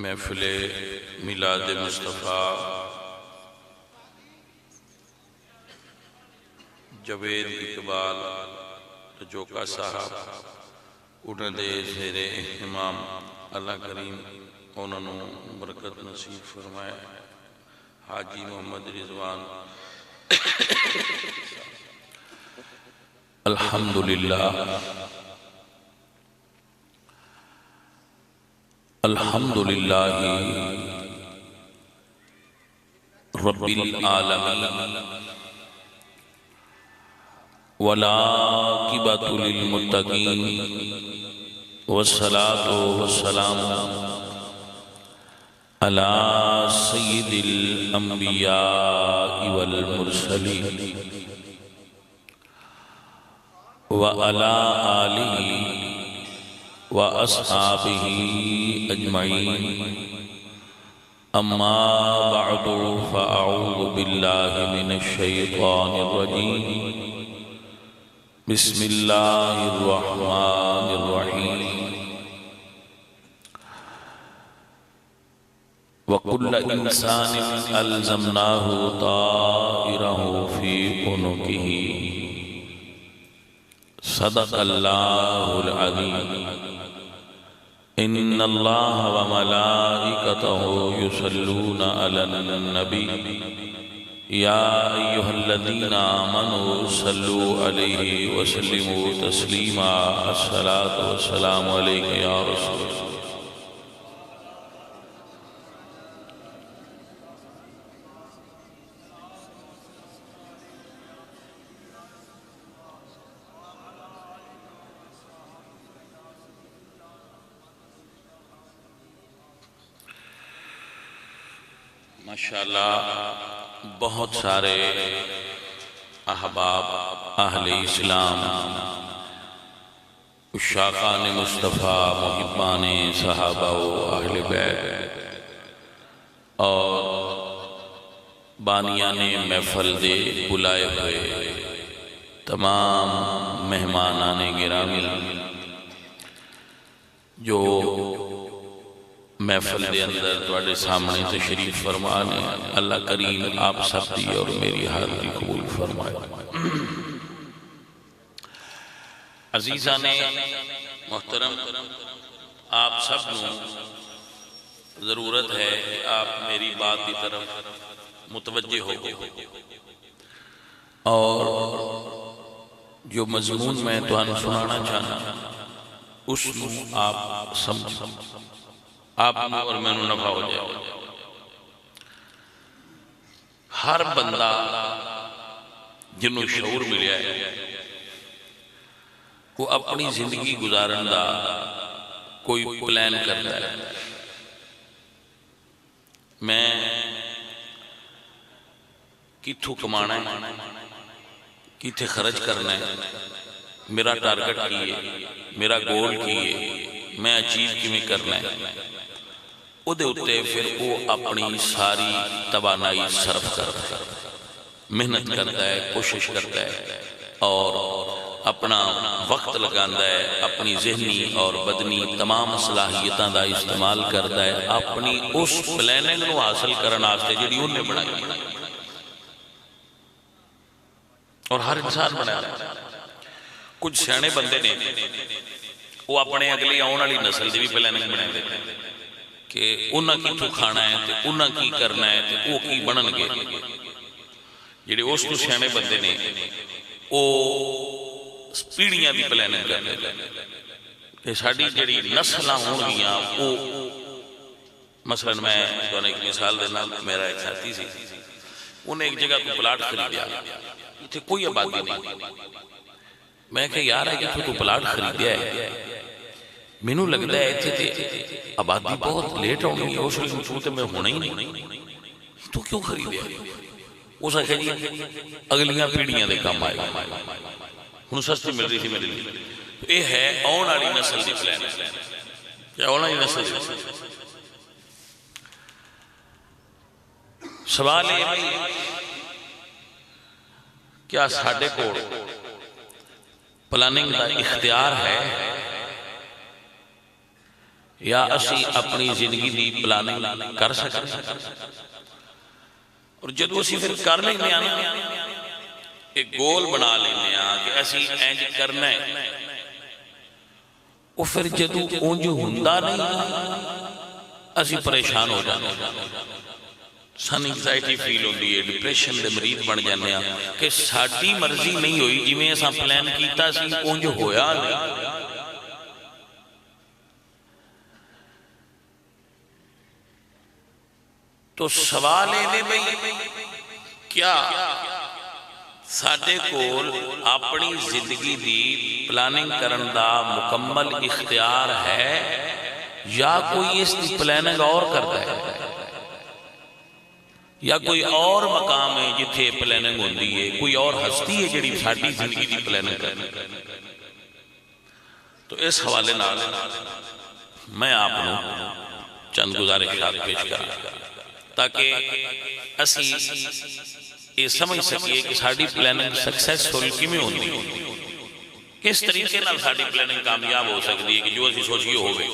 محفل میلاد مصطفیٰ جاوید اقبال رجوکا صاحب انہوں دے زیر اہتمام اللہ کریم انہوں برکت نصیب فرمائے. حاجی محمد رضوان الحمدللہ الحمدللہ رب العالمین والعاقبۃ للمتقین والصلاة والسلام علی سید الانبیاء والمرسلین وعلی آلہ وأصحابه أجمعين. أما بعد فأعوذ بالله من الشيطان الرجيم. بسم الله الرحمن الرحيم. وكل إنسان ألزمناه طائره في عنقه. صدق الله العظيم. ان اللہ وملائکتہ یصلون علی النبی یا ایہا الذین آمنوا صلوا علیہ وسلموا تسلیما. الصلاۃ والسلام علیک یا رسول اللہ. ماشاءاللہ بہت سارے احباب اہل اسلام عشاقان مصطفیٰ محبان صحابہ و اہل بیت اور بانیان محفل دے بلائے ہوئے تمام مہمانان گرامی جو محفل دے اندر تواڈے سامنے تشریف فرمانے. اللہ کریم آپ سب دی اور میری حاضری قبول فرمائے. عزیزان محترم، آپ سب کو ضرورت ہے کہ آپ میری بات کی طرف متوجہ ہو اور جو مضمون میں تمہیں سنانا چاہنا اس کو آپ سمجھ آپ اور میں نفع ہو جائے. ہر بندہ جنہوں شعور ملیا ہے وہ اپنی زندگی گزارن دا کوئی پلان کرتا ہے. میں کتھوں کمانا ہے، کتھے خرچ کرنا ہے، میرا ٹارگٹ کی ہے، میرا گول کی ہے، میں اچیو کی کرنا ہے. او دے اتے پھر وہ اپنی ساری توانائی صرف کرتا ہے، محنت کرتا ہے، کوشش کرتا ہے اور اپنا وقت لگاندہ ہے، اپنی ذہنی اور بدنی تمام صلاحیتاں دا استعمال کرتا ہے اپنی اس پلاننگ کو حاصل کرنا آستے جڑی انہیں بنائی اور ہر انسان بنایا. کچھ سیانے بندے نے وہ اپنے اگلی آن والی نسل دی بھی پلاننگ بنا دیتے ہیں کہ انہاں کی تو کھانا ہے تے انہاں کی کرنا ہے تے وہ کی بنن گے. جڑے اس تو سیانے بندے نے وہ پیڑیاں دی پلاننگ کر دیتے ہیں کہ ساڈی جڑی نسلاں ہونگیاں وہ مثلا میں تو ایک مثال دینا. میرا ایک ساتھی سی، انہیں ایک جگہ کو پلاٹ خریدیا، اتنے کوئی آبادی نہیں. میں کہ یار ہے کہ تو پلاٹ خریدیا ہے، میں نو لگتا ہے تے آبادی بہت لیٹ ہونی ہے، اس وقت تو میں ہونا ہی نہیں، تو کیوں خریدیا؟ اس وقت جی اگلیاں پیڑیاں دے کام آئے ہن سستی مل رہی تھی میرے لیے. یہ ہے آن والی نسل دی پلان. کیا آن والی نسل دی سوال ہے کیا ساڈے کو پلاننگ دا اختیار ہے یا اسی اپنی زندگی دی پلاننگ کر سکتے ہیں؟ اور جدو اسی پھر کر لینے آنا ایک گول بنا لینے آنا کہ اسی اینج کرنا ہے، وہ پھر جدو اونج ہندہ نہیں اسی پریشان ہو جانا، سن انگزائٹی فیل ہوندی ہے، ڈپریشن دے مریض بن جانے ہیں کہ ساڈی مرضی نہیں ہوئی جی میں ایسا پلان کیتا سی اونج ہویا نہیں۔ تو سوال ہے بھئی کیا ساڈے کول اپنی زندگی دی پلاننگ کرن دا مکمل اختیار ہے یا کوئی اس کی پلاننگ اور کرتا ہے، یا کوئی اور مقام ہے جتھے پلاننگ ہوندی ہے، کوئی اور ہستی ہے جڑی ساڈی زندگی دی پلاننگ کرتی ہے؟ تو اس حوالے نال میں آپ کو چند گزارشات پیش کروں تاکہ اسی یہ سمجھ سکیے کہ ساڈی پلاننگ سکسیسفل کیویں ہوندی ہے، کس طریقے نال ساڈی پلاننگ کامیاب ہو سکتی ہے کہ جو اسی سوچیے ہوئے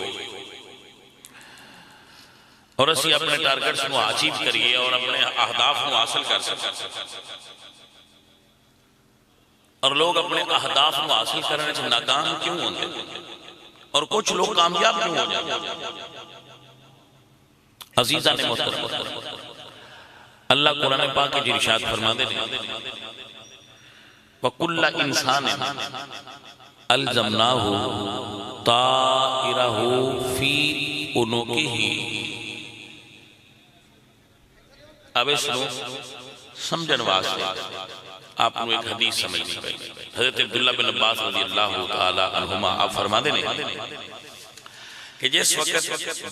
اور اسی اپنے ٹارگٹس کو اچیو کریے اور اپنے اہداف کو حاصل کر سکیں۔ اور لوگ اپنے اہداف کو حاصل کرنے سے ناکام کیوں ہوتے اور کچھ لوگ کامیاب کیوں ہو جاتے؟ عزیزان محترم، اللہ قرآن پاک کی ارشاد فرما دے وَكُلَّ إِنسَانٍ أَلْزَمْنَاهُ طَائِرَهُ فِي عُنُقِهِ۔ اب اس کو سمجھن واسطے آپ کو ایک حدیث سمجھنی پڑی۔ حضرت عبداللہ بن عباس رضی اللہ تعالی عنہما آپ فرما دینے کہ جس وقت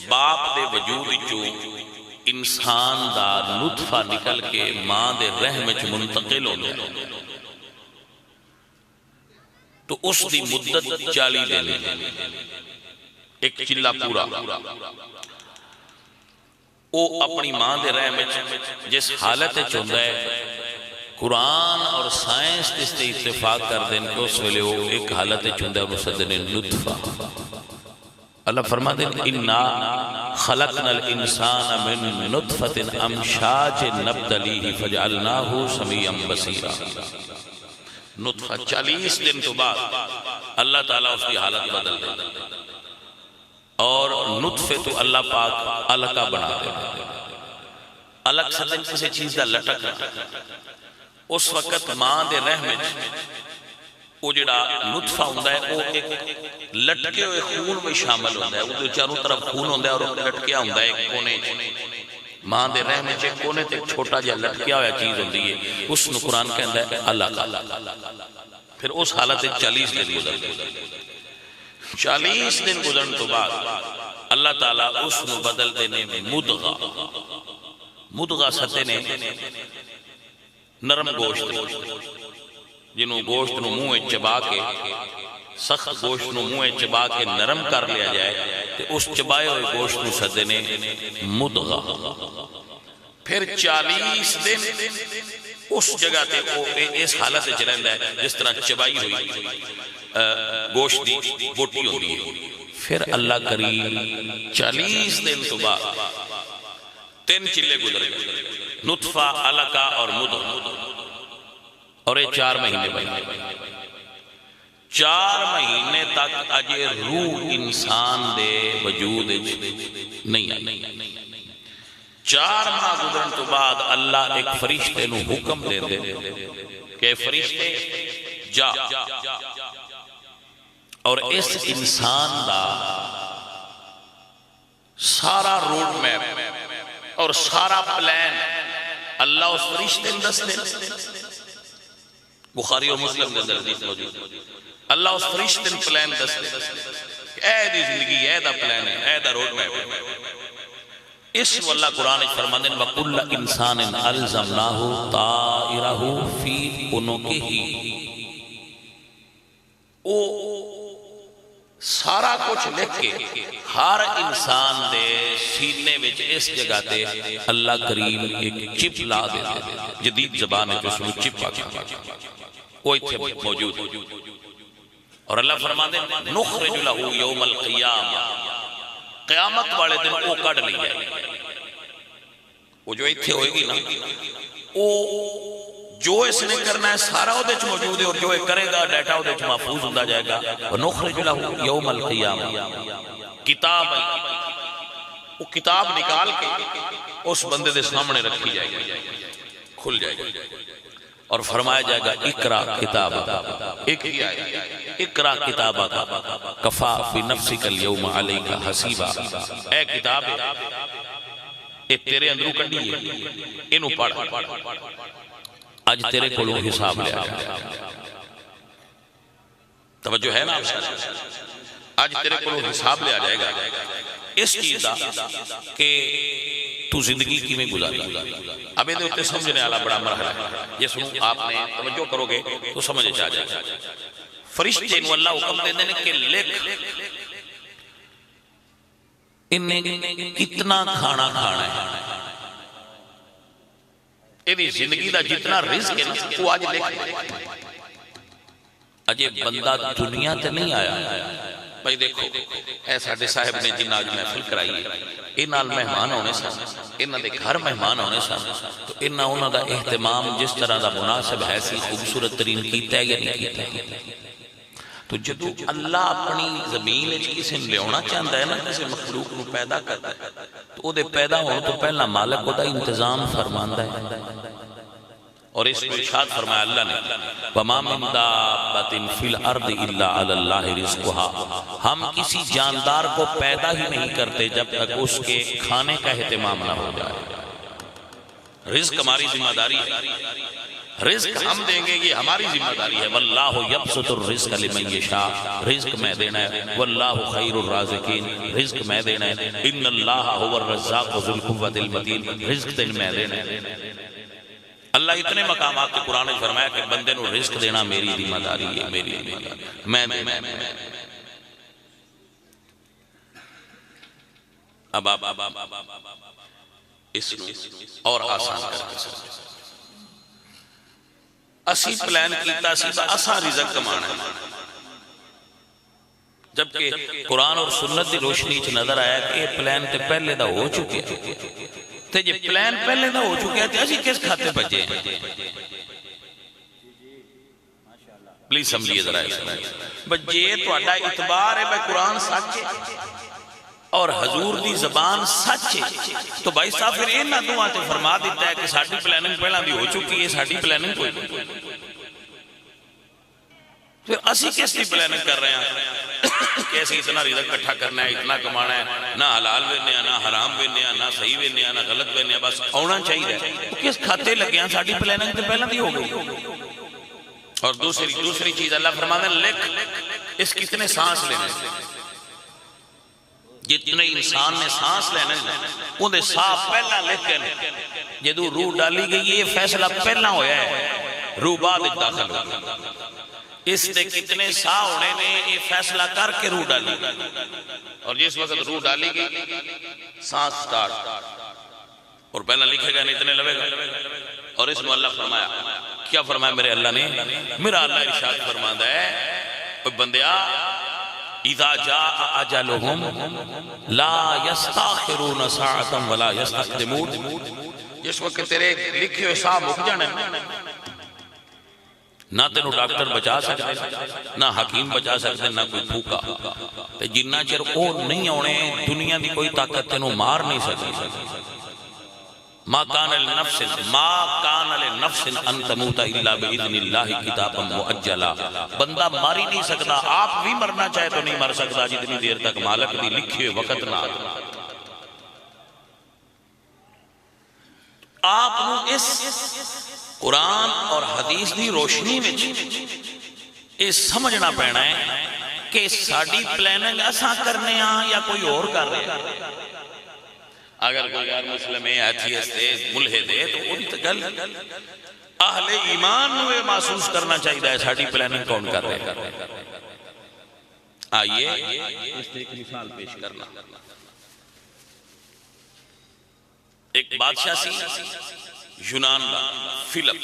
باپ دے وجود جو انسان دا نطفہ نکل کے ماں دے رحم وچ منتقل ہو جائے تو اس دی مدت 40 دن، ایک چلا پورا وہ اپنی ماں دے رحم وچ جس حالت چوندا ہے، قرآن اور سائنس اس تے اتفاق کر دیں کہ اس ویلے وہ ایک حالت چوندا ہے اور اسے دن نطفہ۔ اللہ فرما دیں اِنَّا خَلَقْنَا الْإِنسَانَ مِن نُطْفَةٍ أَمْشَاجٍ نَبْتَلِيهِ فَجْعَلْنَاهُ سَمِيعًا بَصِيرًا۔ نطفہ 40 دن تو بعد اللہ تعالیٰ اس کی حالت بدل دے اور نطفے تو اللہ پاک علقہ بنا دے۔ علق سدن کسی چیز دا لٹک اس وقت ماں دے رحم وہ جڑا نطفہ ہوندہ ہے وہ ایک لٹکے ہوئے خون میں شامل ہوندہ ہے، وہ چاروں طرف خون ہوندہ ہے اور لٹکیا ہوندہ ہے ایک کونے ماں دے رحم ایک کونے تے چھوٹا جا لٹکیا ہویا چیز ہوندی ہے، اس نے قرآن کہندہ ہے علقہ۔ پھر اس حالت 40 دن گزر گئے، 40 دن گزرن تو بعد اللہ تعالیٰ اس نے بدل دینے میں مدغہ، مدغہ ستے نے نرم گوشت جنہوں گوشت نو منہ چبا کے سخت گوشت نو منہ چبا کے نرم کر لیا جائے تو اس چبائے ہوئے گوشت نو سدے نے مدغہ۔ پھر 40 دن اس جگہ تے وہ اس حالت سے رہندا ہے جس طرح چبائی ہوئی گوشت دی بوٹی ہوندی ہے۔ پھر اللہ کریم 40 دن تو بعد 3 چلے گزر گئے، نطفہ، علقہ اور مدغہ، اور یہ 4 مہینے بھائی 4 مہینے تک اجے روح انسان دے وجود نہیں آئی۔ 4 ماہ گزرن تو بعد اللہ ایک فرشتے نو حکم دے دے کہ فرشتے جا اور اس انسان دا سارا روڈ میپ اور سارا پلان اللہ اس فرشتے نے دس دے۔ بخاری و مسلم کے اندر حدیث موجود، اللہ اس فرشتے نے پلان دس دے کہ اے دی زندگی، اے دا پلان ہے، اے دا روڈ میپ ہے۔ اس کو اللہ قرآن فرماندے وَكُلَّ إِنسَانٍ أَلْزَمْنَاهُ طَائِرَهُ فِي عُنُقِهِ۔ وہ سارا کچھ لکھ کے ہر انسان دے سینے وچ اس جگہ تے اللہ کریم ایک چپ لا دے دے، جدید زبان ہے جو اس میں چپ آگا وہ اتھے موجود، اور اللہ فرما دے نخرج لہو یوم القیامہ قیامت والے دن وہ کٹ لی جائے گی، وہ جو اتھے ہوئے گی نا، وہ جو اس نے کرنا ہے سارا وہ دیچ موجود ہے، اور جو کرے گا ڈیٹا وہ دیچ محفوظ ہوتا جائے گا۔ وَنُخْرِجُ لَهُ يَوْمَ الْقِيَامَةِ کتاب ہے، وہ کتاب نکال کے اس بندے دے سامنے رکھی جائے گی، کھل جائے گی، اور فرمایا جائے گا اقرا کتابک، ایک ہی آئے اقرا کتابک کفا بنفسک اليوم علیک حسیبا، اے کتاب اے تیرے اندروں کڈی ہے، انہوں پڑھ، آج تیرے کو لوگ حساب لے آئے، توجہ ہے نا آپ سے، آج تیرے کو لوگ حساب لے آ جائے گا اس چیز دا کہ تو زندگی کی میں گزاری۔ اب یہ ہوتے سمجھنے والا بڑا مرحلہ ہے، یہ سنوں آپ نے توجہ کرو گے تو سمجھے چاہ جائے گا۔ فرشتے انہوں اللہ حکم دے دینے کہ لکھ انہیں کتنا کھانا کھانا ہے، انہیں زندگی دا جتنا رزق ہے وہ آج لکھ۔ اجے بندہ دنیا تے نہیں آیا، بھائی دیکھو اے ساڈے صاحب نے جنہ آج محفل کرائی ہے، انہاں مہمان ہونے سن، انہاں دے گھر مہمان ہونے سن، تو انہاں دا اہتمام جس طرح دا مناسب ہے سی خوبصورت ترین کیتا ہے یا نہیں کیتا ہے۔ تو جدو اللہ اپنی زمین کسی نے لیونا چاہتا ہے نا، کسی مخلوق نو پیدا کرتا ہے، تو وہ دے پیدا ہونے تو پہلا مالک وہ دا انتظام فرماندا ہے، اور اس کو ارشاد فرمایا اللہ نے وَمَا مِن دَابَّةٍ فِي الْأَرْضِ إِلَّا عَلَى اللَّهِ رِزْقُهَا، ہم کسی جاندار کو پیدا ہی نہیں کرتے جب تک اس کے کھانے کا اہتمام نہ ہو جائے۔ رزق ہماری ذمہ داری ہے، رزق ہم دیں گے یہ ہماری ذمہ داری ہے۔ وَاللَّهُ يَبْسُطُ الرِّزْقَ لِمَن يَشَاءُ، رزق میں دینا ہے۔ وَاللَّهُ خَيْرُ الرَّازِقِينَ، رزق میں دینا ہے۔ إِنَّ اللَّهَ هُوَ الرَّزَّاقُ ذُو الْقُوَّةِ الْمَتِينُ، رزق دن میں دینا ہے۔ اللہ اتنے مقامات کے قرآن نے فرمایا کہ بندے نو رزق دینا میری ذمہ داری ہے، میری ذمہ داری میں دینا۔ اب اس اور آسان کر کے سمجھیں، اسی پلان کیتا سی با اسا رزق کمانا ہے، جبکہ قرآن اور سنت دی روشنی چ نظر آیا کہ یہ پلان تے پہلے دا ہو چکے ہیں، تے جی پلان پہلے دا ہو چکے ہیں اسی کس کھاتے بچے ہیں؟ پلیز سمجھئے ذرا بجے تو اڈا اعتبار ہے بھائی قرآن سچ ہے اور حضور دی زبان سچ ہے، تو بھائی صاحب پھر یہ نہ دعا تے فرما دیتا ہے کہ ساڑھی پلاننگ پہلا بھی ہو چکی ہے، ساڑھی پلاننگ کوئی پھر اسی کس کی پلاننگ کر رہے ہیں کہ ایسے اتنا رزق کٹھا کرنا ہے، اتنا کمانا ہے، نہ حلال وینے نہ حرام وینے نہ صحیح وینے نہ غلط وینے، بس آنا چاہیے کس کھاتے لگے ہیں، ساڑھی پلاننگ تے پہلا بھی ہو گئی۔ اور دوسری چیز اللہ فرماتا ہے لکھ اس کتنے سانس لینے، جتنے انسان نے سانس لینے انہیں سانس پہلا لکھ کے جدو روح ڈالی گئی یہ فیصلہ پہلا ہویا ہے، روح بعد داخل ہو اس نے کتنے سا ہونے نے یہ فیصلہ کر کے روح ڈالی گئی، اور جس وقت روح ڈالی گئی سانس سٹارٹ، اور پہلا لکھے گا اتنے لگے گا، اور اس میں اللہ فرمایا کیا فرمایا میرے اللہ نے، میرا اللہ ارشاد فرماتا ہے بندیا اذا جاء اجلهم لا يستاخرون ساعة ولا يستقدمون، جس وقت تیرے لکھے ہوئے سا مک جانے نہ تینوں ڈاکٹر بچا سکتے نہ حکیم بچا سکتے نہ کوئی پھوکا، جنہ چر او نہیں ہونے دنیا دی کوئی طاقت تینوں مار نہیں سکتی۔ ما کان لنفس ان تموت الا باذن اللہ کتابا مؤجلا، بندہ مار ہی نہیں سکتا، آپ بھی مرنا چاہے تو نہیں مر سکتا جتنی دیر تک مالک دی لکھے ہوئے وقت نہ آتا۔ آپ اس قرآن اور حدیث دی روشنی میں یہ سمجھنا پینا ہے کہ ساڑی پلاننگ اساں کرنے ہیں یا کوئی اور کر رہے ہیں۔ اگر کوئی غیر مسلم ہے ایتھیسٹ ہے ملحد ہے تو ان تکل اہل ایمان ہوئے محسوس کرنا چاہیے ساڑی پلاننگ کون کر رہے ہیں۔ آئیے اس سے ایک مثال پیش کرنا، ایک بادشاہ سی یونان دا فلپ،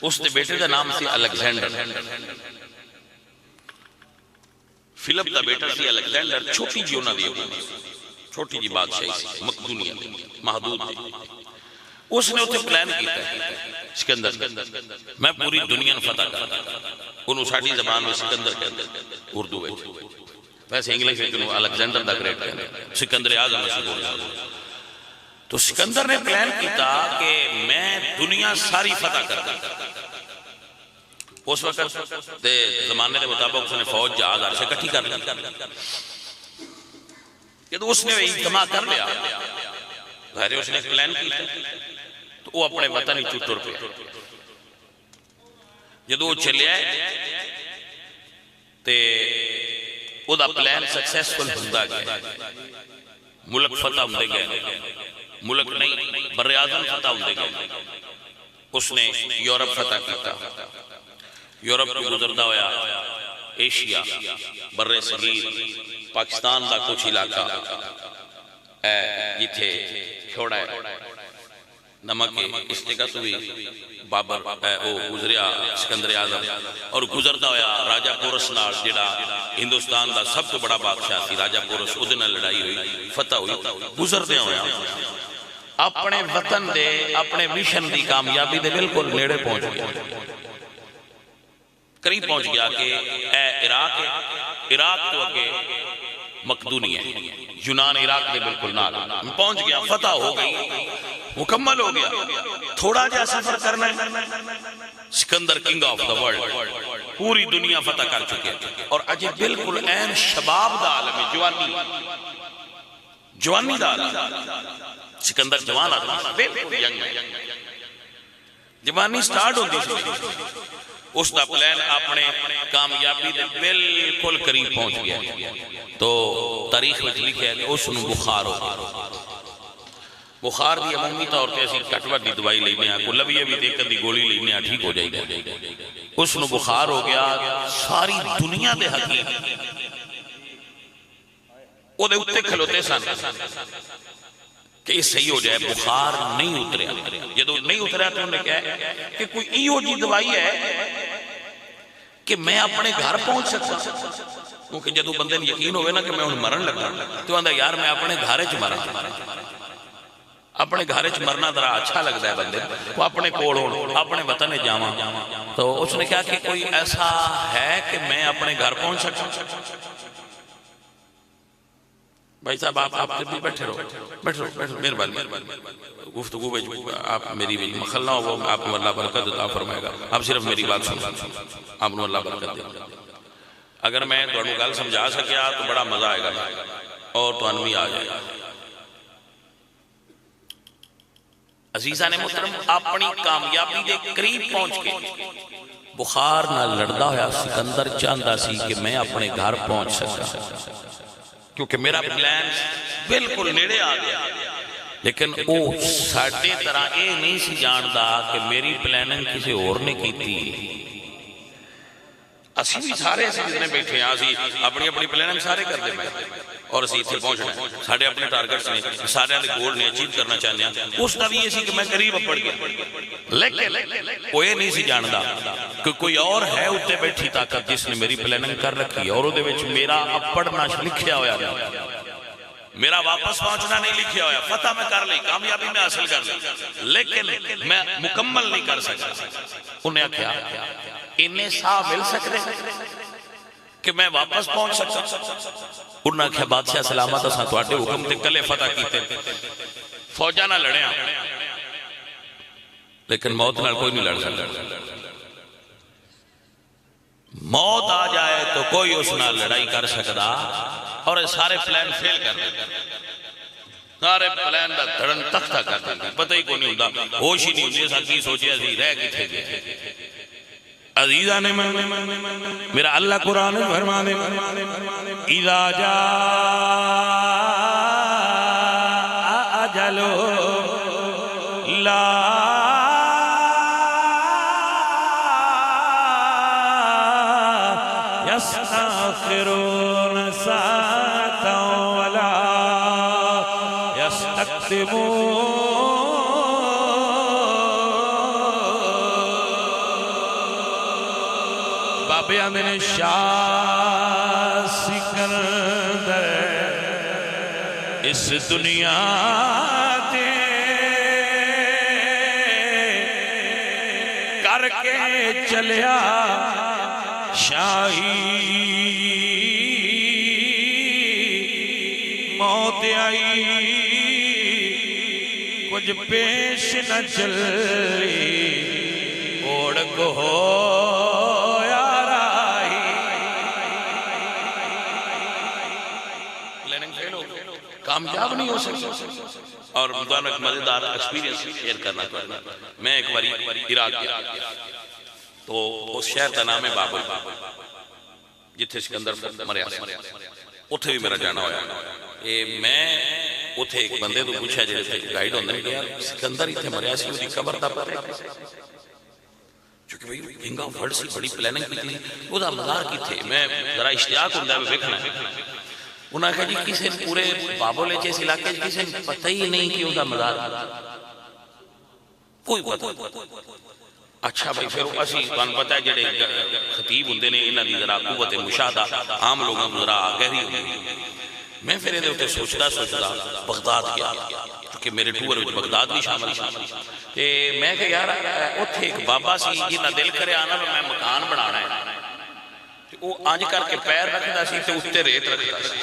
اس نے بیٹے کا نام سی الیگزینڈر۔ فلپ دا بیٹا سی الیگزینڈر، چھوٹی جی انہاں دی چھوٹی جی بادشاہی سی مقدونیہ محدود تھی. اس نے اتنے پلان کیتا ہے سکندر میں پوری دنیا نے فتح کرتا، انہوں ساڑھی زبان میں سکندر کہتے اردو میں، ویسے انگلش میں کنوں الیگزینڈر دا گریٹ کہتے سکندر اعظم میں سے بولنا. تو سکندر نے پلان کیتا کہ میں دنیا ساری فتح کرتا. اس وقت دے زمانے دے مطابق اس نے فوج جہاز عرشے کٹھی کر لیا. جب اس نے اجتماع کر لیا ظاہر اس نے پلان کیتا تو وہ اپنے وطن ہی چٹر پہ. جب وہ چلے آئے تے وہ دا پلان سکسیسفل ہوتا گیا، ملک فتح ہوندے گئے، ملک نہیں بر اعظم فتح ہوندے گئے. اس نے یورپ فتح کیتا، یورپ کو گزرتا ہویا ایشیا، بر صغیر، پاکستان دا کچھ علاقہ جتھے چھوڑا ہے نمک اس جگہ تو بھی بابر گزریا سکندر اعظم، اور گزرتا ہویا راجہ پورس نال جڑا ہندوستان دا سب تو بڑا بادشاہ تھی راجہ پورس، اس نال لڑائی ہوئی فتح ہوئی. گزرتے ہویا اپنے وطن دے اپنے مشن دی کامیابی دے بالکل نیڑے پہنچ گیا، قریب پہنچ گیا کہ اے عراق ہے، عراق تو اگے مقدونیہ ہے، یونان عراق دے بالکل نال پہنچ گیا، فتح ہو گئی، مکمل ہو گیا. تھوڑا جا سفر کرنا ہے، Sikandar king of the world, پوری دنیا فتح کر چکے اور اجے بالکل این شباب دا عالم ہے، جوانی دا عالم. سکندر جوان آدم بالکل ینگ ہے، جوانی سٹارٹ ہوتی سی. اس دا پلان اپنے کامیابی دے بالکل قریب پہنچ گیا. تو تاریخ میں لکھا ہے کہ اس نے بخار ہو گیا. بخار دی عمومی طور پہ اسی کٹوٹ دی دوائی لینے ہیں، کوئی لبیہ بھی دیکھ دی گولی لینے ہیں، ٹھیک ہو جائے گا. اس نے بخار ہو گیا. ساری دنیا دے حکیم وہ دے اتے کھلوتے سن کہ یہ صحیح ہو جائے، بخار نہیں اتریا. جب نہیں اتریا تو انہوں نے کہا کہ کوئی ایو جی دوائی ہے کہ میں اپنے گھر پہنچ سکتا. کیونکہ جدو بندے نے یقین ہوئے نا کہ میں انہیں مرن لگا تو اندھا یار میں اپنے گھرے چ مرا، اپنے گھرے چ مرنا ذرا اچھا لگتا ہے بندے وہ اپنے کوڑوں اپنے وطن میں جاواں. تو اس نے کہا کہ کوئی ایسا ہے کہ میں اپنے گھر پہنچ سکتا. بھائی صاحب آپ بھی بیٹھے رہو، بیٹھے رہو، مہربانی گفتگو آپ میری مخل نہ ہو، آپ کو اللہ برکت عطا فرمائے گا. آپ صرف میری بات سنو، آپ کو اللہ برکت دے. اگر میں تھوڑا گل سمجھا سکیا تو بڑا مزہ آئے گا اور تو انوی آ جائے گا. عزیزان محترم، اپنی کامیابی دے قریب پہنچ کے بخار نہ لڑدا ہویا سکندر چاہتا سی کہ میں اپنے گھر پہنچ سکا، کیونکہ میرا پلان بالکل نیڑے آ گیا. لیکن وہ ساڑھے طرح اے نہیں سی جاندا کہ میری پلاننگ کسی اور نے کی تھی. اسی بھی سارے اسی جتنے بیٹھے ہیں اسی اپنی اپنی پلاننگ سارے کر دے میں اور اسی اتنے پہنچنا ہے. سارے اپنے ٹارگٹس نے، سارے اپنے گول نے اچیو کرنا چاہنے ہیں. اس کا بھی اسی کہ میں قریب اپڑ گیا. لیکن وہ یہ نہیں سی جاندا کہ کوئی اور ہے اتنے بیٹھی طاقت جس نے میری پلاننگ کر رکھی اور وہ میرا اپڑنا لکھیا ہویا نہیں، میرا واپس پہنچنا نہیں لکھیا ہویا. فتح میں کر لی، کامیابی میں حاصل کر لی، لیکن میں مکمل نہیں کر سکتا. انہیں کیا انہیں سا مل سکتے کہ میں واپس پہنچ سکتا. انہوں نے کہا بادشاہ سلامت اساں تواڈے حکم تے کلے فتح کیتے، فوجاں نہ لڑیاں، لیکن موت نال کوئی نہیں لڑ سکتا. موت آ جائے تو کوئی اس نال لڑائی کر سکتا اور سارے پلان فیل کر دیتے. سارے پلان دا دھڑن تختہ کر دیتے، پتہ ہی کوئی نہیں ہوتا، ہوش ہی نہیں ہوتی ایسا کی سوچیا سی رہ کتھے گئے. عزیزہ نے میرا اللہ قرآن فرمانے اذا جاء اجل لا يستأخرون ساعة ولا يستقدمون. بابے امین شاہ اس دنیا دے کر کے چلیا شاہی موت آئی کچھ پیش نہ چلی اوڑ کو کامیاب نہیں ہو سکتا. اور مدانہ ایک مزیدار ایکسپیرینس شیئر کرنا چاہتا. میں ایک باری عراق گیا تو اس شہر کا نام ہے بابل جتھے سکندر مریا اتھے بھی میرا جانا ہویا. میں اتھے ایک بندے تو پوچھا جائے تھے گائیڈ ہونے کہ یار سکندر اتھے مریا سی وہ دی قبر دا پتہ ہے چونکہ بھئی کنگ آف ورلڈ سی بڑی پلاننگ کی تھی وہ دا مزار کی تھے. میں ذرا اشتیاق ہوں دا بیکھنا ہے. انہاں کہا جی کسی پورے بابل ہے اس علاقے کسی پتہ ہی نہیں کہ وہ دا مزار کوئی پتہ. اچھا بھائی پھر اسی کون پتہ ہے جڑے خطیب ہوندے نے انہاں دی ذرا قوت مشاہدہ عام لوگوں کو ذرا گہری ہوندی. میں پھر ادھر اتنے سوچتا بغداد گیا کیونکہ میرے ٹور وچ بغداد بھی شامل تے میں کہ یار اتھے ایک بابا سی جنہ دل کرے آنا میں مکان بنانا ہے وہ آنج کر کے پیر رکھدا سی تے اتے ریت رکھدا سی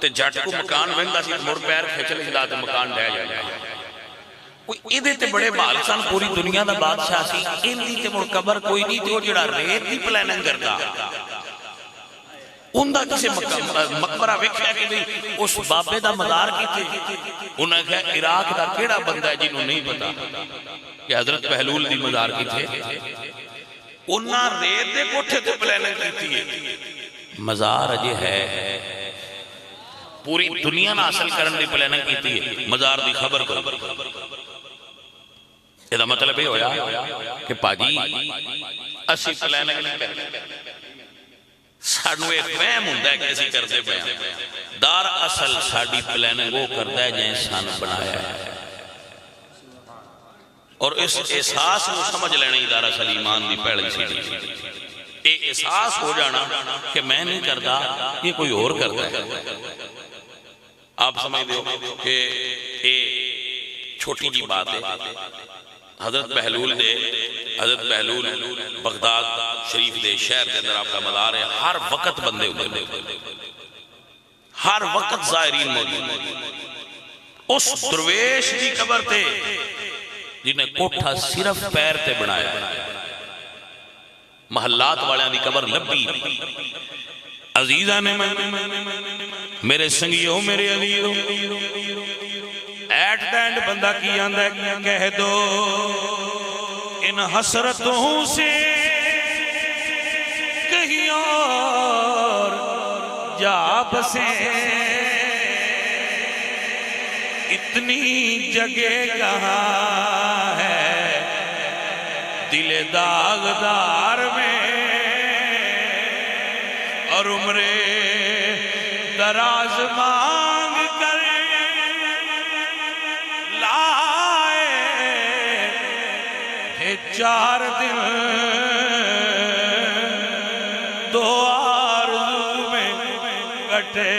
تے جٹ کو مکان بندا سی مڑ پیر کھچ لیندا تے مکان ڈہ جاندا. ایدے تے بڑے بحال سن پوری دنیا دا بادشاہ سی ایندی تے مڑ قبر کوئی نہیں تے وہ جڑا ریت دی پلاننگ کردا ان دا کسے مقبرہ ویکھیا کہ بھئی اس بابے دا مزار کی تھے. انہاں کہا عراق دا کیڑا بندہ ہے جنہوں نہیں پتا کہ حضرت بہلول دی مزار کی تھے. انہاں ریت دے کوٹھے تے پلاننگ کی تھی مزار اجے ہے پوری دنیا نہ حاصل کرن دی پلاننگ کی تھی مزار دی خبر کو. یہ دا مطلب یہ ہویا کہ پاجی اسی پلاننگ نہیں کرتے سانو ایک فہم ہوندہ ہے کہ اسی کرتے بیان دار اصل ساڑی پلاننگ وہ کرتا ہے جہاں انسان بنایا ہے اور اس احساس کو سمجھ لینا دار اصل ایمان دی پہلی سیڑھی. یہ احساس ہو جانا کہ میں نہیں کرتا یہ کوئی اور کرتا ہے. آپ سمجھ دیو کہ یہ چھوٹی جی بات ہے. حضرت بہلول بغداد شریف دے شہر دے اندر آپ کا مزار ہے. ہر وقت بندے ہوتے ہر وقت زائرین موجود. اس درویش دی قبر تے جنہیں کوٹھا صرف پیر تے بنایا محلات والیاں دی قبر لبی. عزیزاں نے میرے سنگیوں میرے عزیزوں ایٹ دینڈ بندہ کی آندہ کہہ دو ان حسرتوں سے کہیں اور جا بسے اتنی جگہ کہاں ہے دل داغدار میں اور عمر دراز مانگ کر لائے ہے 4 دن دو آرزو میں کٹے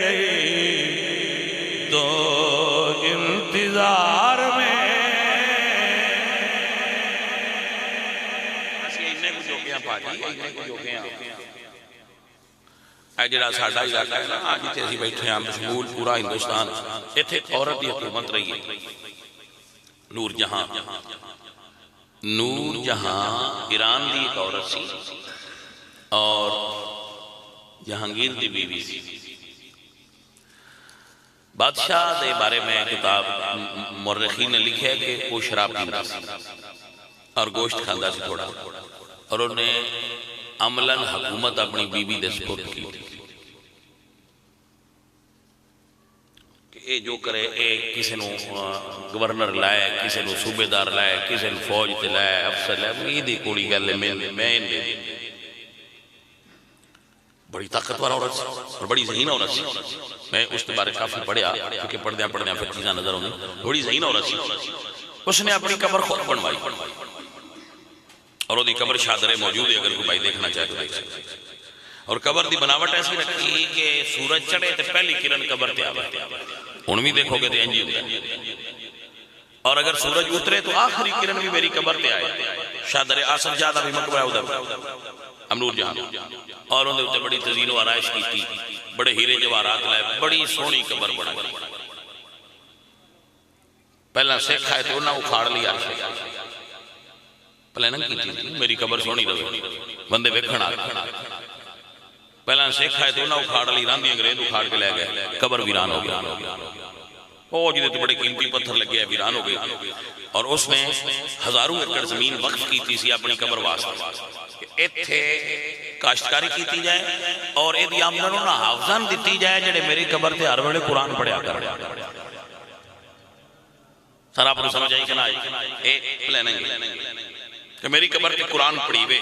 گئی دو انتظار میں. جڑا ساڈا علاقہ ہے نا جتھے اسی بیٹھے ہیں مشمول پورا ہندوستان ایتھے عورت دی حکومت رہی ہے. نور جہاں ایران دی ایک عورت سی اور جہانگیر دی بیوی سی. بادشاہ دے بارے میں کتاب مورخین نے لکھا ہے کہ وہ شراب پیندا سی اور گوشت کھاندا سی تھوڑا اور انہوں نے عملاً حکومت اپنی بیوی دے سپرد کی. اے جو کرے اے کسی نو گورنر لائے کسی نو صوبیدار لائے کسی نو فوج تے لائے افسر لائے یہ دی کوڑی گل ہے میں بڑی طاقتور عورت سی اور بڑی ذہین عورت سی. میں اس کے بارے کافی پڑھیا کیونکہ پڑھدیاں پھر چیزاں نظر ہونے بڑی ذہین عورت سی. اس نے اپنی قبر خود بنوائی اور وہ دی قبر شادرے موجود ہے اگر کوئی بھائی دیکھنا چاہے تو دیکھ سکتے. اور قبر دی بناوٹ ایسی رکھی کہ سورج چڑھے تو پہلی کرن قبر تے آوے. ہن بھی دیکھو گے تو انج ہی ہوندا ہے. اور اگر سورج اترے تو آخری کرن بھی میری قبر تے آئے. شاہ در آصف جادہ بھی مقبرہ ادھر امنور جہاں, اور اندر اتنے بڑی تزئین و آرائش کی تھی, بڑے ہیرے جواہرات لائے, بڑی سونی قبر بنا گئی. پہلا سکھ آئے تو انہاں اکھاڑ لیا پلاننگ کی تھی میری قبر سونی رہے بندے ویکھن آ. پہلا سکھ آئے تو انہاں اکھاڑ لی, راندی انگریز اکھاڑ کے لے گئے, قبر ویران ہو گیا. وہ جدے تو بڑے قیمتی پتھر لگے ہیں, ویران ہو گئی. اور اس نے ہزاروں ایکڑ زمین وقف کی تھی سی اپنی قبر واسطے کہ ایتھے کاشتکاری کیتی جائے اور ایدی آمدن انہاں حافظان دیتی جائے جڑے میری قبر تے ہر ویلے قرآن پڑھیا کر. سر آپ نے سمجھ آئی کہ نہ آئی؟ اے پلاننگ کہ میری قبر تے قرآن پڑھی وے,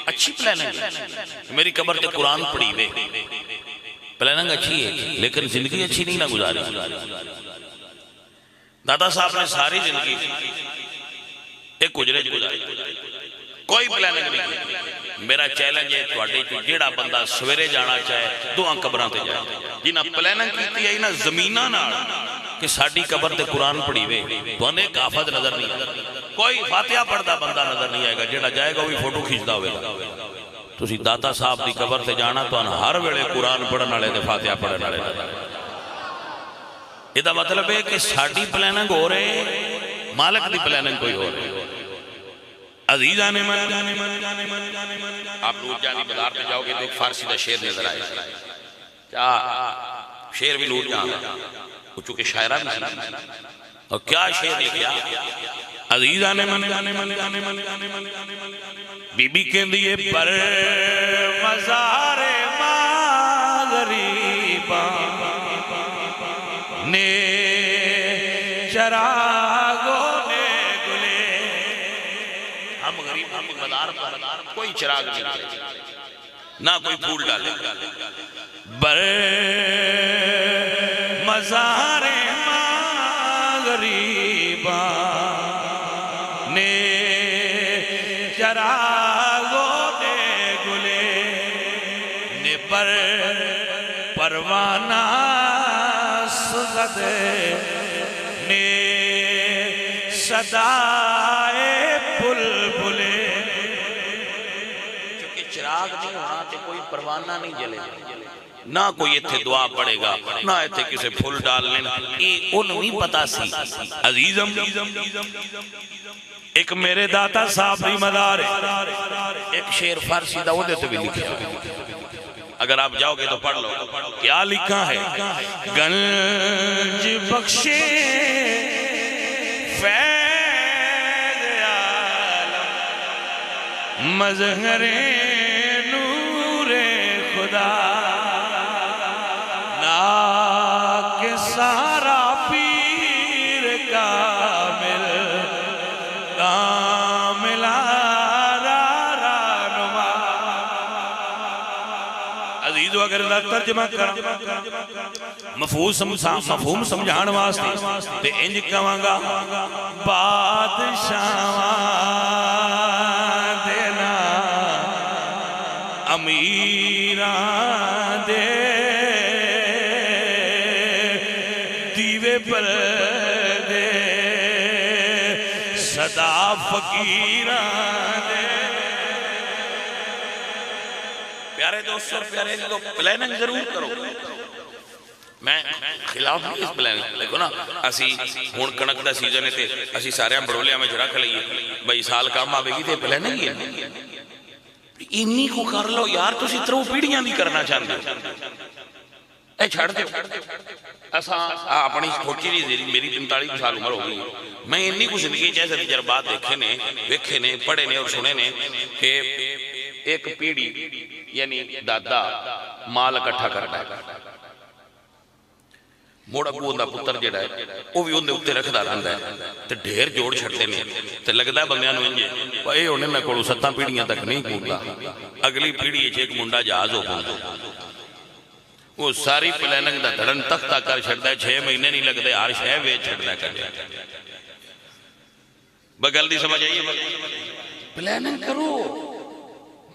اچھی پلاننگ ہے. میری قبر تے قرآن پڑھی وے, پلاننگ اچھی ہے, لیکن زندگی اچھی نہیں نہ گزاری. دادا صاحب نے ساری زندگی ایک گجرے گزاری, کوئی پلاننگ نہیں کی. میرا چیلنج ہے تواڈے چ جیڑا بندہ سویرے جانا چاہے دعا قبراں تے جائے. جنہاں پلاننگ کیتی ہے انہاں زمیناں نال کہ ساڈی قبر تے قرآن پڑھی وے, توانے ایک آفت نظر نہیں آئے. کوئی فاتحہ پڑھدا بندہ نظر نہیں آئے گا, جیڑا جائے گا وہی فوٹو کھینچدا ہوئے گا. تسی داتا صاحب دی قبر تے جانا تو ہر ویلے قرآن پڑھن والے تے فاتحہ پڑھن والے. یہ دا مطلب ہے کہ ساڈی پلاننگ ہو رہے, مالک دی پلاننگ کوئی ہو رہے. عزیزان من, آپ نور جانی بازار پہ جاؤ گے تو ایک فارسی دا شعر نظر آئے. کیا شعر بھی نور جان وہ چونکہ شاعرہ بھی سنا, اور کیا شعر لکھیا. عزیزان من بی بی کے لیے پر مزار غریباں نے چراغوں نے گلے. ہم غریب ہم مزار پر کوئی چراغ نہیں ڈالے, نہ کوئی پھول ڈالے. بر مزار غریباں نے چراغوں نے گلے نے پر پروانہ نے صدائے بلبلے. چونکہ چراغ نہیں ہونا تو کوئی پروانہ نہیں جلے, نہ کوئی ایتھے دعا پڑے گا, نہ ایتھے کسے پھول ڈال لینا. یہ انہوں نہیں پتا سی. عزیزم ایک میرے داتا صاحب دی مدار ہے, ایک شعر فارسی دا وہ دیتے بھی لکھا ہے, اگر آپ جاؤ گے تو پڑھ لو. کیا لکھا ہے؟ گنج بخشے فیض عالم مظہر نور خدا, نا کہ سارا پیر کامل کاملہ اگر ترجمہ کر مفہوم سمجھان واسطے تے انج کہاں گا بادشاہ دینا امیران دے دیوے پر دے صدا فقیران دے. پیارے دوست اور پیارے لوگ پلاننگ ضرور کرو. میں خلاف نہیں اس پلاننگ دیکھو نا. اسی ہون کنک دا سیزن ہے تے اسی سارے بڑولے ہمیں رکھ لئیے بھائی سال کام آوے گی تے پلاننگ ہے. انہی کو کر لو یار, تسی ترو پیڑیاں نہیں کرنا چاہتے. اے چھڑ دے اپنی چھوٹی نہیں, میری 45 سال عمر ہو گئی. میں انہی کو زندگی جیسے تجربات دیکھے نے پڑھے نے اور سنے نے کہ ایک پیڑی یعنی دادا مال اکٹھا کرتا ہے, موڑ ابو دا پتر جڑا ہے وہ بھی اندے اتے رکھدا رہندا ہے تے ڈھیر جوڑ چھڑتے نے تے لگدا ہے بندیاں نوں انج اے ہونے میں کولوں 7 پیڑیاں تک نہیں پہنچدا. اگلی پیڑی وچ ایک منڈا جہاز ہو پہنچدا, وہ ساری پلاننگ دا دھڑن تختہ کر چھڑدا ہے. 6 مہینے نہیں لگدے, ہر شے ویچ چھڑدا ہے. بگل دی سمجھ آئی؟ پلاننگ کرو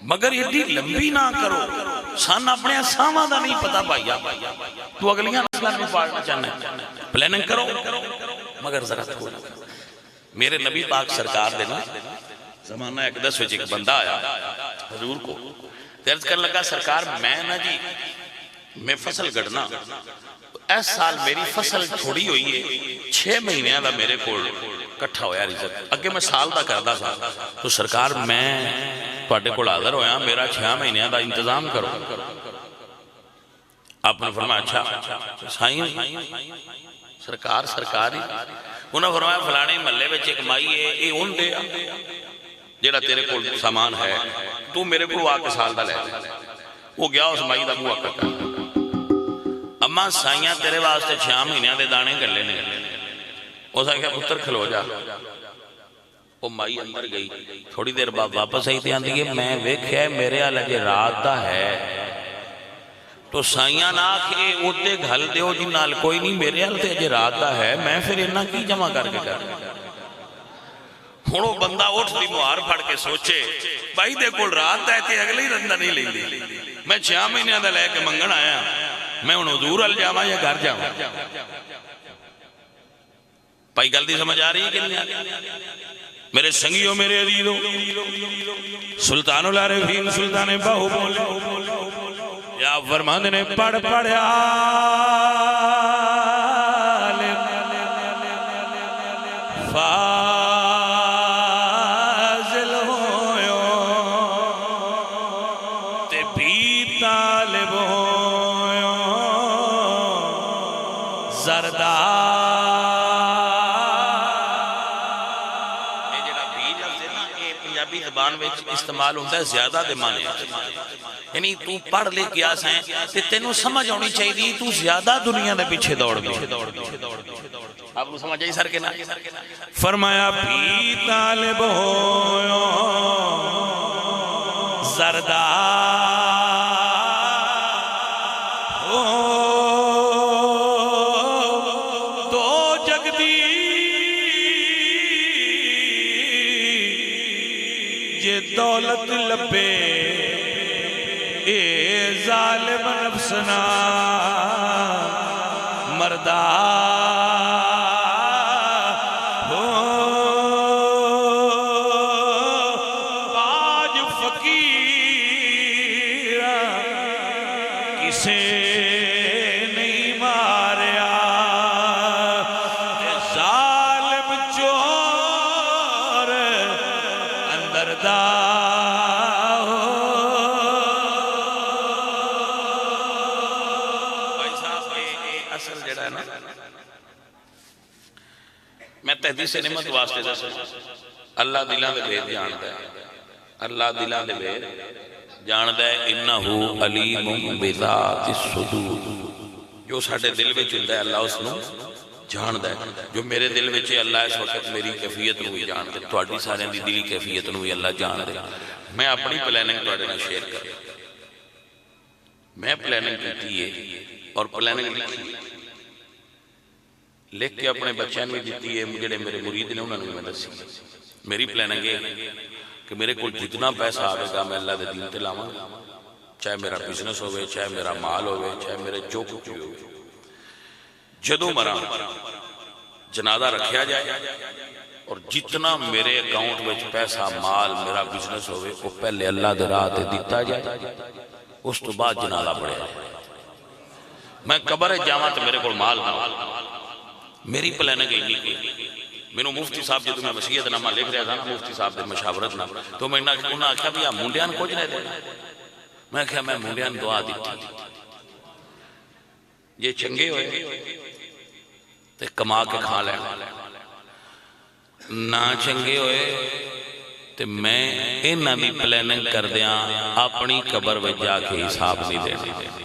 مگر اتنی لمبی نہ کرو. سن اپنے ساواں دا نہیں پتا پائیا تو اگلیاں نسلاں نوں پالنا چاہنا ہے پلاننگ کرو مگر ذرا تھوڑا میرے نبی پاک سرکار دے نا زمانہ اقدس وچ ایک بندہ آیا حضور کو عرض کرنے لگا سرکار میں نا جی میں فصل گڑنا اس سال میری فصل تھوڑی ہوئی ہے 6 مہینے دا میرے کول کٹھا ہویا رزق اگے میں سال دا کردا سا تو سرکار میں تواڈے کول حاضر ہویا میرا 6 مہینے دا انتظام کرو آپ نے فرمایا اچھا سائیں سرکار سرکار ہی انہوں نے فرمایا فلانے محلے وچ ایک مائی ہے اے اون دے جیڑا تیرے کول سامان ہے تو میرے کو آ کے سال دا لے وہ گیا اس مائی دا بوا کٹا اما سائیاں تیرے واسطے 6 مہینے دے دانے گلے نے اس نے کہا پتر کھلو جا وہ مائی اندر گئی تھوڑی دیر بعد واپس آئی تھی آندھی ہے میں ویکھیا میرے حال اجے رات دا ہے تو سائیاں نہ کہ اوتے گھل دیو جی نال کوئی نہیں میرے حال تے اجے رات دا ہے میں پھر انہاں کی جمع کر کے کر ہونو بندہ اٹھ دی مہار پھڑ کے سوچے بھائی دے کول رات دا ہے تے اگلے ہی رندہ نہیں لیں دی میں 6 مہینے دا لے کے منگن آیا میں انہوں حضور ال جاواں یا گھر جاواں پائی غلطی سمجھ آ رہی ہے کہ نہیں میرے سنگیوں میرے عزیزوں سلطان العارفین سلطان باہو بولے یا فرماندے نے پڑھ پڑھیا فاضل ہویو تے بھی طالب ہویو زردار زبان وچ استعمال ہوتا ہے زیادہ دے معنی یعنی تو پڑھ لے گیا سائیں تے تینوں سمجھ ہونی چاہیے تو زیادہ دنیا دے پیچھے دوڑ گیا آپ کو سمجھ آئی سر کے نہ فرمایا بھی طالب ہویو زردار تو جگدی یہ دولت لبے اے ظالم نفسنا مردہ باج فقیر کسے نہیں ماریا ظالم چور اندر دا میں تحدیث نعمت واسطے دسوں اللہ دلان دے بھید جاندا ہے اللہ دلان دے بھید جاندا ہے انہو علیم بذات الصدور جو ساڈے دل وچ ہوندا ہے اللہ اس نوں جاندا ہے جو میرے دل وچ ہے اللہ اس وقت میری کیفیت نوں بھی جاندا ہے تہاڈی سارے دی دلی کیفیت نوں بھی اللہ جاندا ہے میں اپنی پلاننگ تہاڈے نال شیئر کر میں پلاننگ کیتی ہے اور پلاننگ لکھ کے اپنے بچوں نے دیتی ہے جڑے میرے مرید نے انہوں نے میں دسی میری پلاننگ ہے کہ میرے کو جتنا پیسہ آئے گا میں اللہ دے دین تے لاواں چاہے میرا بزنس ہوئے چاہے میرا مال ہوئے چاہے میرے جو کچھ ہوئے جدو مرا جنازہ رکھیا جائے اور جتنا میرے اکاؤنٹ میں پیسہ مال میرا بزنس ہوئے وہ پہلے اللہ دے راہ تے دیتا جائے اس تو بعد جنازہ پڑے میں قبر جاواں تے میرے کو مال نہ میری پلاننگ نہیں کوئی میں مفتی صاحب جدو میں وصیت نامہ لکھ رہا تھا نا مفتی صاحب دے مشاورت نہ تو میں انہوں نے آکھا بھی آپ منڈیاں کچھ نہیں دینا میں کہا میں منڈیاں دعا دیتی یہ چنگے ہوئے تے کما کے کھا لیں نہ چنگے ہوئے تے میں انہاں دی پلاننگ کر دیاں اپنی قبر وچ جا کے حساب نہیں دینا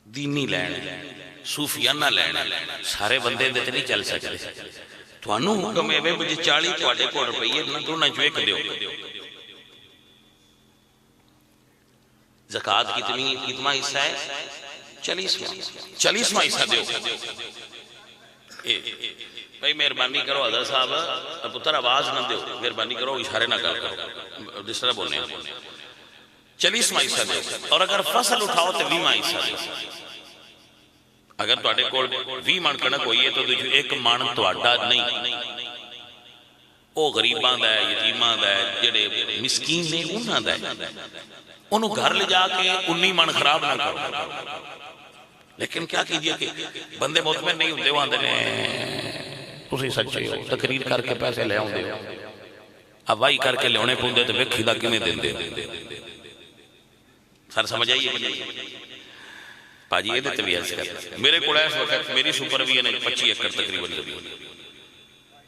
دینی لین صوفیانہ لینا سارے بندے دے نہیں چل سکتے تو انہوں حکم ہے مجھے 40 توڑے کو روپیے نہ تو نہ چوے کر دیو زکاة کتنا حصہ ہے 40واں حصہ دیو بھائی مہربانی کرو حضرت صاحب پتر آواز نہ دیو مہربانی کرو اشارے نہ کرو ڈسٹرب ہونے 40واں حصہ دے اور اگر فصل اٹھاؤ تو 20واں حصہ دے. اگر تواڈے کول 20 من کنک ہوئی ہے تو ایک من تواڈا نہیں، وہ غریباں دا ہے، یتیماں دا ہے، جڑے مسکین نے انہاں دا ہے. انہوں گھر لے جا کے 19 من خراب نہ کرو. لیکن کیا کیجئے کہ بندے مطمئن نہیں ہوندے، وہ آندے نے تسی سچے ہو، تقریر کر کے پیسے لے آؤندے ہو، اوائی کر کے لیونے پوندے تو ویکھی دا کیویں دیندے. سر سمجھ آئیے پاجی یہ دیتے بھی ایسے کرتے. میرے کو اس وقت میری سپرویژن 25 ایکڑ تقریباً زمین،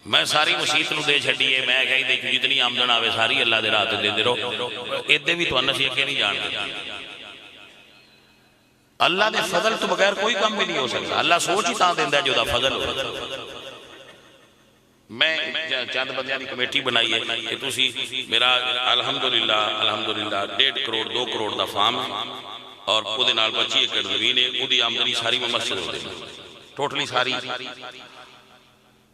میں ساری مسیت نو دے چھڈیے، میں کہی دے جتنی آمدن آوے ساری اللہ دے راہ تے دیندے رہو. ایدے بھی تواں نصیحت کے نہیں جان دے. اللہ دے فضل تو بغیر کوئی کام بھی نہیں ہو سکتا. اللہ سوچ ہی تاں دیندا ہے جو دا فضل ہو. میں چند بندیاں دی کمیٹی بنائی ہے کہ تسی میرا الحمدللہ 1.5 کروڑ 2 کروڑ دا فارم اور وہ دے نال 25 ایکڑ زمین ہے، وہ دی آمدنی ساری میں مسجد ہو دے ٹوٹلی ساری.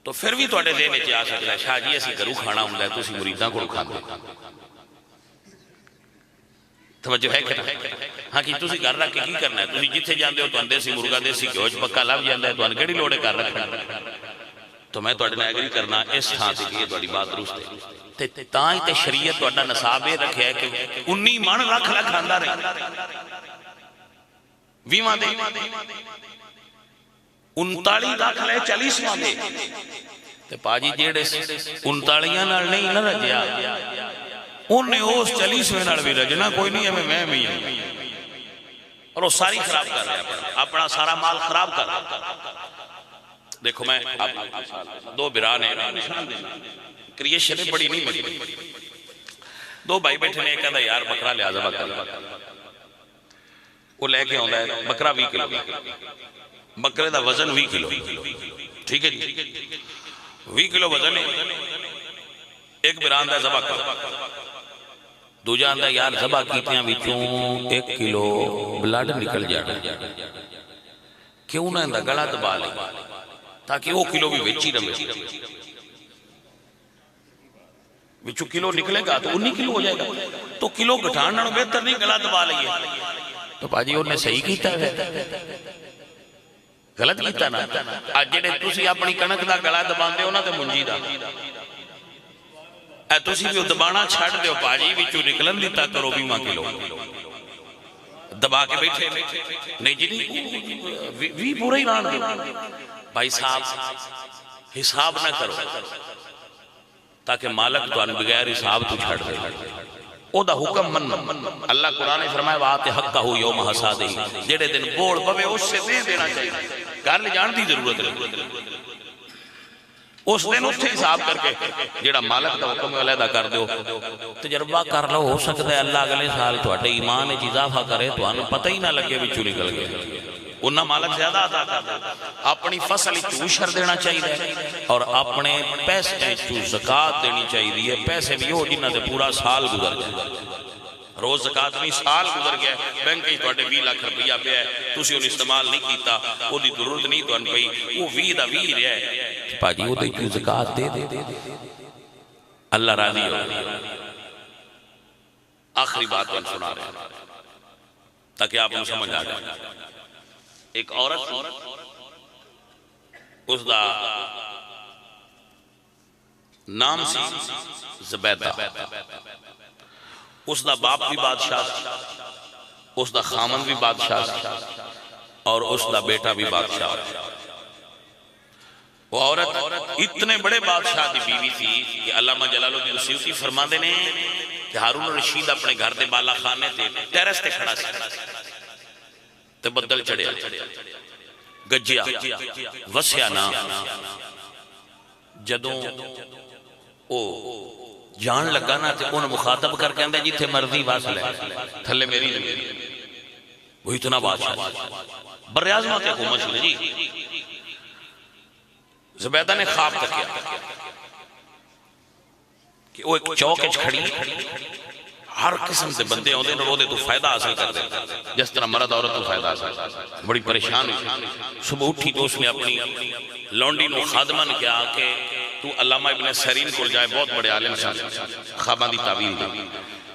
تو پھر بھی تواڈے ذہن وچ آ سکدا ہے شاہ جی اسی گھروں کھانا ہوندا ہے تسی مریداں کول کھاندے. توجہ ہے کہ ہاں کہ تسی گھر رکھ کے کی کرنا ہے؟ تسی جتھے جاندے ہو تواں دیسی مرغا دیسی گھیو وچ پکا لب جاندا ہے، تواں کیڑی لوڑ ہے گھر رکھنا؟ تو میں تواڈے نال ایگری کرنا اس تھاں تے کہ یہ تواڈی بات درست ہے. تے تاں ہی تے شریعت تواڈا نصاب یہ رکھیا ہے کہ 19 من رکھ لے کھاندا رہے 20واں دے 39 رکھ لے 40واں دے. تے پاجی جیڑے 39 نال نہیں نہ رجیا انہیں اس 40ویں نال بھی رجنا کوئی نہیں ہے. میں بھی ہوں اور وہ ساری خراب کر رہے ہیں، اپنا سارا مال خراب کر رہے ہیں. دیکھو میں دو بران ہیں، کریشن بڑی نہیں مجھے. 2 بھائی بیٹھے نے، ایک کہتا یار بکرا لیا ذبح کر، وہ لے کے آندا ہے بکرا 20 کلو، بکرے دا وزن 20 کلو، ٹھیک ہے جی 20 کلو وزن ہے. ایک بران دا ذبح کر، دوجا آندا یار ذبح کیتیاں وچوں 1 کلو بلڈ نکل جانا، کیوں نہ اندا گلا دبا لے تاکہ وہ کلو بھی وچ ہی رہے. وچوں کلو نکلے گا تو 19 کلو ہو جائے گا. تو کلو گھٹان نالوں بہتر نہیں گلا دبا لئیے. تو باجی انہوں نے صحیح کیتا ہے، غلط کیتا نا. آج جڑے تسی اپنی کنک دا گلا دباندے ہو نا تے منجی دا اے تسی بھی دبانا چھڑ دیو باجی، وچوں نکلن دیتا کرو 20 کلو دبا کے بیٹھے نہیں جی نہیں 20 پورا ہی ران دے. بھائی صاحب حساب نہ کرو تاکہ مالک تو بغیر حساب تو چھڑ دے. او دا حکم من اللہ قرآن نے فرمایا وآت حقہ یوم حصادہ، جڑے دن بوڑ پوے اس سے دے دینا چاہیے. گھر لے جان دی ضرورت ہے، اس دن اتھے حساب کر کے جڑا مالک دا حکم علیحدہ کر دیو. تجربہ کر لو، ہو سکتا ہے اللہ اگلے سال تواڈے ایمان وچ اضافہ کرے، تانوں پتہ ہی نہ لگے وچوں نکل گئے. انہاں مالک زیادہ عطا کر دے. اپنی فصل چوں عشر دینا چاہیے اور اپنے پیسے چوں زکات دینی چاہیے. پیسے بھی ہو جنہاں تے پورا سال گزر جائے. روز زکات نہیں، سال گزر گیا بینک وچ تواڈے 20 لاکھ روپیہ پیا ہے، تسی اون استعمال نہیں کیتا، او دی ضرورت نہیں تانوں پئی، او 20 دا 20 رہیا ہے. باجی او تے کیوں زکات دے دے اللہ راضی ہو. آخری بات کو سنا رہے ہیں تاکہ آپ کو سمجھ آ جائے. ایک عورت اس دا نام سی زبیدہ، اس دا باپ بھی بادشاہ، اس دا خامن بھی بادشاہ اور اس دا بیٹا بھی بادشاہ. وہ عورت اتنے بڑے بادشاہ دی بیوی تھی کہ علامہ جلال الدین سیوطی فرماندے نے کہ ہارون الرشید اپنے گھر دے بالا خانے تے ٹیرس تے کھڑا سی تے بدل چڑھیا، گجیا وسیا نا. جدوں او جان لگا نا تے انہوں مخاطب کر کے اندے جتھے مرضی واس لے تھلے میری زمین. وہ اتنا بادشاہ بر اعظم تے حکومت نے جی. زبیدہ نے خواب تکیا کہ وہ ایک چوک وچ کھڑی ہر قسم سے بندے ہوندے اور وہ دے تو فائدہ حاصل کر دے، جس طرح مرد عورت تو فائدہ حاصل. بڑی پریشان ہوئی. صبح اٹھی تو اس نے اپنی لونڈی نو خادمہ نے کہا کہ تو علامہ ابن سیرین کو جائے، بہت بڑے عالم شاہ خواباں دی تعبیر دی.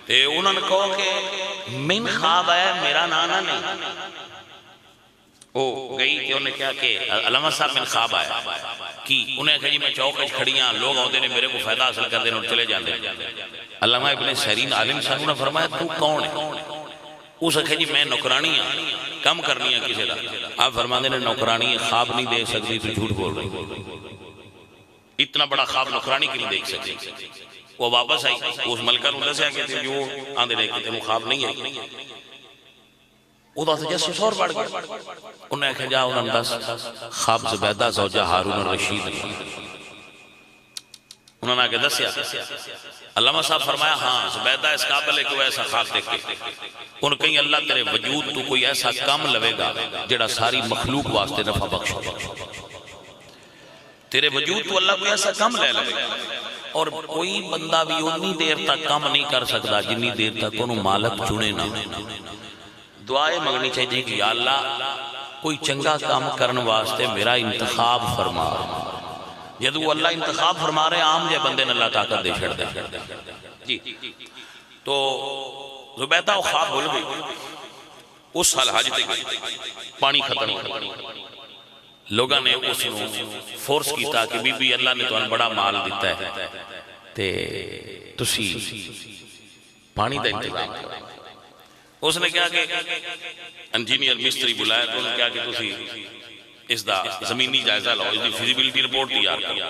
تے انہوں نے کہا کہ من خواب آیا میرا نانا نہیں. وہ گئی کہ انہیں کیا کہ علامہ صاحب من خواب آیا کی انہیں کہا جی میں چوک کھڑی ہاں لوگ آتے ہیں میرے کو فائدہ حاصل کر دینا اور چلے جاتے ہیں. علامہ ابن سیرین عالم صاحب نے فرمایا تو کون ہے؟ اس کہا جی میں نوکرانی ہاں کم کرنی ہے کسی دا. آپ فرماندے نے نوکرانی خواب نہیں دیکھ سکتی تو جھوٹ بول رہی. اتنا بڑا خواب نوکرانی کی نہیں دیکھ سکتی. وہ واپس آئی اس ملکہ نو دسیا کہ جو آندے نے کہ تینوں خواب نہیں آئی. وہ دا تجسس اور بڑھ گیا. انہوں نے کہا جا انہوں نے دس خواب زبیدہ زوجہ ہارون الرشید. انہوں نے کہا دسیا. علامہ صاحب فرمایا ہاں زبیدہ اس قابل ہے کہ وہ ایسا خواب دیکھے. ان کہیں اللہ تیرے وجود تو کوئی ایسا کام لوے گا جڑا ساری مخلوق واسطے نفع بخش. تیرے وجود تو اللہ کوئی ایسا کام لے لوے گا اور کوئی بندہ بھی اتنی دیر تک کام نہیں کر سکتا جنی دیر تک انہوں مالک چنے نہ. دعائیں مانگنی چاہیے کہ یا اللہ کوئی چنگا کام کرنے واسطے میرا انتخاب فرما. جدو اللہ انتخاب فرما رہے عام جے بندے نے اللہ طاقت دے چھڑ دے. جی تو زبیدہ وہ خواب بھول گئی. اس سال حج تے گئی پانی ختم ہو. لوگاں نے اس نو فورس کیتا کہ بی بی اللہ نے تو بڑا مال دیتا ہے تے تسی پانی دا انتظام کرو. اس نے کہا کہ انجینئر مستری بلایا تو انہوں نے کہا کہ تسی اس دا زمینی جائزہ لاؤ اس دی فیزیبلٹی رپورٹ تیار کرو.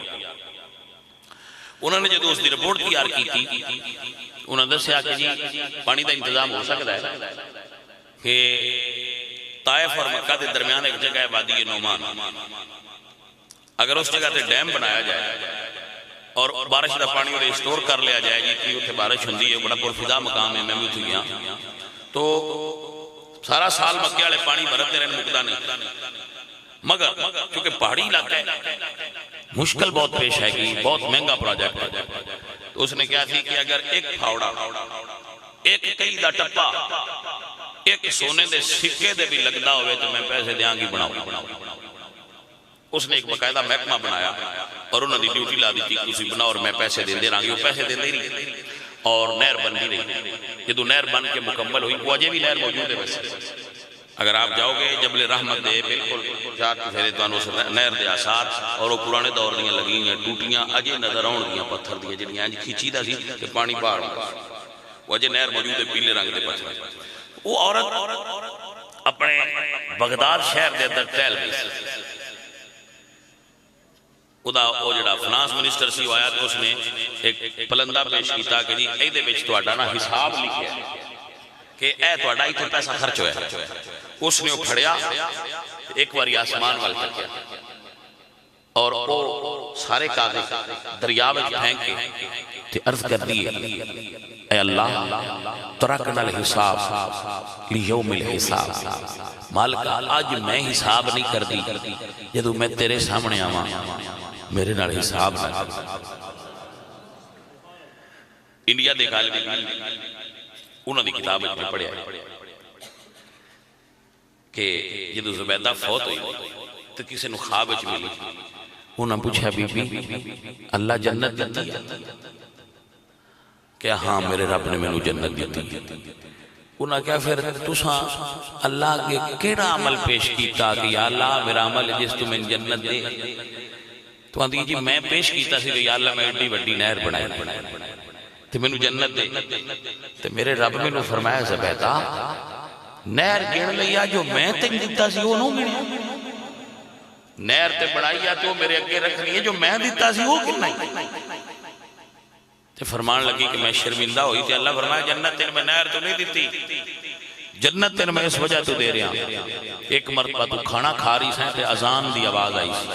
انہوں نے جدو اس دی رپورٹ تیار کی تھی انہوں نے دسیا کہ جی پانی دا انتظام ہو سکتا ہے کہ طائف اور مکہ دے درمیان ایک جگہ ہے وادی نعمان. اگر اس جگہ تے ڈیم بنایا جائے اور بارش دا پانی اور اسٹور کر لیا جائے جی کہ اتنے بارش ہوندی ہے بڑا پرفضا مقام ہے. میں بھی اتنے گیا تو سارا سال مکے والے پانی بھرتے رہنے مکدا نہیں. مگر کیونکہ پہاڑی علاقہ ہے مشکل بہت پیش ہے کہ بہت مہنگا پروجیکٹ ہے. تو اس نے کیا تھی کہ اگر ایک پھاوڑا ایک کئی دا ٹپا ایک سونے دے سکے دے بھی لگدا ہوئے تو میں پیسے دیاں گی بناؤ. اس نے ایک باقاعدہ محکمہ بنایا اور انہوں نے ڈیوٹی لا دی تھی کہ اسی بناؤ اور میں پیسے دے دے رہا گی. وہ پیسے دے دے رہی اور نہر بن بھی رہی. جدو نہر بن کے مکمل ہوئی وہ اجے بھی نہر موجود ہے. ویسے اگر آپ جاؤ گے جبل رحمت دے بالکل چار پھیرے تو اس نہر دے آثار اور وہ پرانے دور دیاں لگی ہیں ٹوٹیاں اجے نظر آن گیا پتھر دیاں جنیاں کھینچی دا سی کہ پانی باہر وہ اجے نہر موجود ہے پیلے رنگ دے پتھر. وہ عورت اپنے بغداد شہر دے اندر ٹہل گئی. وہ جڑا فنانس منسٹر سی آیا تو اس نے ایک پلندہ پیش کیتا کہ جی اے دے وچ تہاڈا نا حساب لکھیا کہ اے تہاڈا ایتھے پیسہ خرچ ہویا. اس نے وہ پھڑیا ایک باری آسمان وال تکیا اور وہ سارے کاغذ دریا وچ پھینک کے تے عرض کر دیے اے اللہ ترکنا الحساب لیوم الحساب. مالکا آج میں حساب نہیں کر دی جدو میں تیرے سامنے آواں میرے نال حساب نہ کر. انڈیا دے غالب انہوں نے کتاب میں پڑھیا کہ جدو زبیدہ فوت ہوئی تو کسی نے خواب وچ ملی. انہوں نے پوچھا بی بی اللہ جنت دیتی ہے کہ ہاں میرے رب نے میں جنت دیتی ہے. انہوں نے کہا پھر تساں اللہ کے کیڑا عمل پیش کیتا کہ یا اللہ میرا عمل جس تو میں جنت دے. تو آندھی جی میں پیش کیتا سی کہ یا اللہ میں ایڈی وڈی نہر بنائے تو میں جنت دے. تو میرے رب میں نے فرمایا زبیدہ نہر گن لیا جو میں تک دیتا سی وہ نو گنیا. نہر تے بڑھائیا تو میرے اگے رکھنی ہے جو میں دیتا سی وہ گننا ہی. تے فرمان لگی کہ میں شرمندہ ہوئی تھی. اللہ فرمایا جنت تین میں نہر تو نہیں دیتی جنت تین میں اس وجہ تو دے رہا. ایک مرتبہ تو کھانا کھا رہی سائیں تے اذان دی آواز آئی سی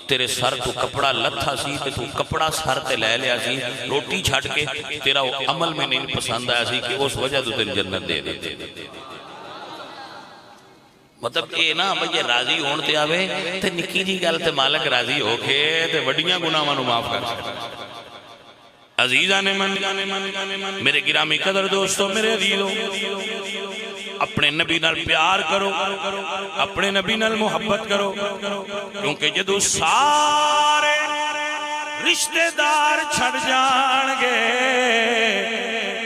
تیرے سر تو کپڑا لتھا سی تے تو کپڑا سر تے لے لیا سی روٹی چھٹ کے تیرا وہ عمل میں نہیں پسند آیا سی کہ اس وجہ تو تین جنت دے دے. مطلب اے نا بھئی راضی ہون تے آوے تے نکی جی گل تے مالک راضی ہو کے تے وڈیاں گناہاں نو معاف کر سکتا. عزیزان من میرے گرامی قدر دوستو میرے عزیزو اپنے نبی نال پیار کرو اپنے نبی نال محبت کرو کیونکہ جدو سارے رشتہ دار چھڑ جان گے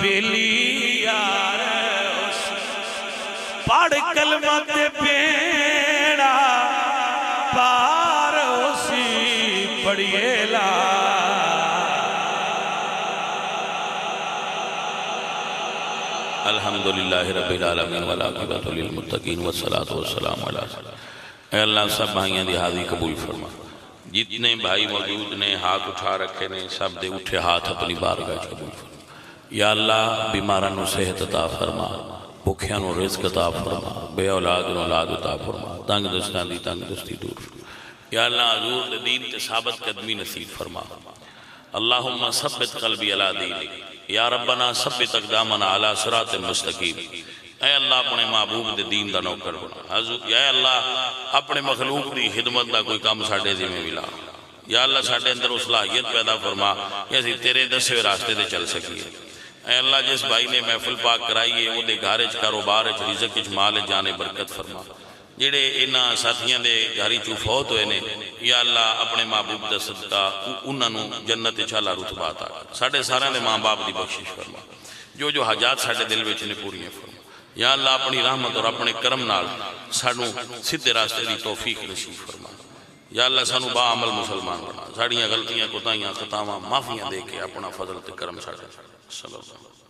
بیلی یار پڑھ کلمہ تے بیڑا پار اسی پڑھیے لا الحمدللہ رب العالمین والعاقبۃ للمتقین والصلاۃ والسلام علیہ. اے اللہ سب بھائیاں دی حاضری قبول فرما. جتنے بھائی موجود نے ہاتھ اٹھا رکھے نے سب دے اٹھے ہاتھ اپنی بارگاہ قبول فرما. یا اللہ بیماراں نو صحت عطا فرما, بھوکیاں نو رزق عطا فرما, بے اولاد نو اولاد عطا فرما, تنگ دستاں دی تنگ دستی دور فرما. یا اللہ حضور دے دین تے ثابت قدمی نصیب فرما. اللہم ثبت قلبی علی دینک. یا ربنا ثبت اقدامنا علی صراط مستقیم. اے اللہ اپنے محبوب دے دین دا نوکر بنا. یا اللہ اپنے مخلوق دی خدمت دا کوئی کام ساڈے ذمہ بھی لا. یا اللہ ساڈے اندر وہ صلاحیت پیدا فرما کہ اسی تیرے دسے راستے تے چل سکیے. اے اللہ جس بھائی نے محفل پاک کرائی ہے وہ دے گھر وچ کاروبار وچ رزق وچ مال جانے برکت فرما. جڑے انہاں ساتھیاں دے گھر چوں فوت ہوئے نے یا اللہ اپنے محبوب دا صدقہ انہاں نو جنت وچ اعلیٰ رتبہ عطا کر. ساڈے سارے دے ماں باپ دی بخشش فرما. جو حاجات ساڈے دل وچ نے پوریاں فرما. یا اللہ اپنی رحمت اور اپنے کرم نال سانو سیدھے راستے دی توفیق نصیب فرما. یا اللہ سانو با عمل مسلمان بنا. ساڑیاں غلطیاں کوتاہیاں خطاواں معافیاں دے کے اپنا فضل تے کرم ساڈے صلی اللہ علیہ وسلم.